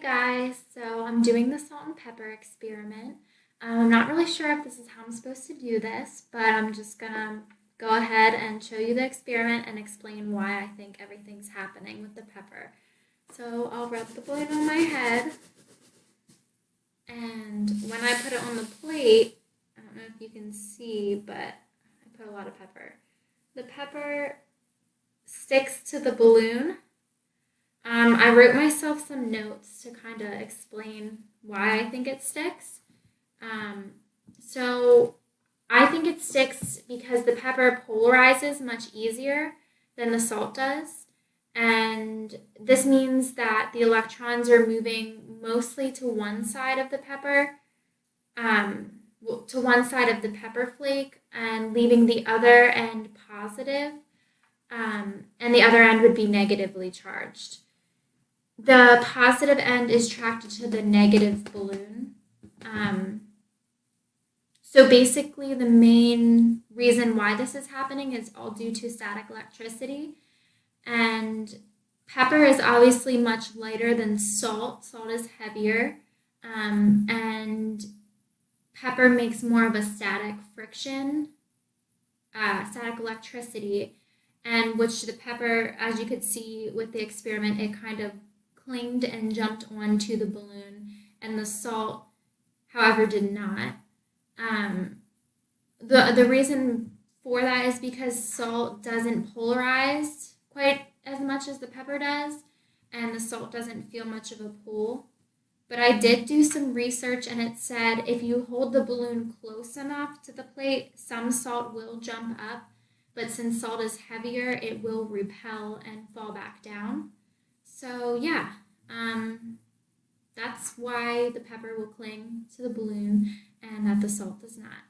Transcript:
guys, so I'm doing the salt and pepper experiment. I'm not really sure if this is how I'm supposed to do this, but I'm just gonna go ahead and show you the experiment and explain why I think everything's happening with the pepper. So I'll rub the balloon on my head, and when I put it on the plate, I don't know if you can see, but I put a lot of pepper. The pepper sticks to the balloon. I wrote myself some notes to kind of explain why I think it sticks. Um, so I think it sticks because the pepper polarizes much easier than the salt does. And this means that the electrons are moving mostly to one side of the pepper, to one side of the pepper flake, and leaving the other end positive, and the other end would be negatively charged. The positive end is attracted to the negative balloon. So basically, the main reason why this is happening is all due to static electricity. And pepper is obviously much lighter than salt. Salt is heavier. And pepper makes more of a static friction, static electricity, and which the pepper, as you could see with the experiment, it kind of clinged and jumped onto the balloon, and the salt, however, did not. The reason for that is because salt doesn't polarize quite as much as the pepper does, and the salt doesn't feel much of a pull. But I did do some research, and it said if you hold the balloon close enough to the plate, some salt will jump up, but since salt is heavier, it will repel and fall back down. So yeah, that's why the pepper will cling to the balloon and that the salt does not.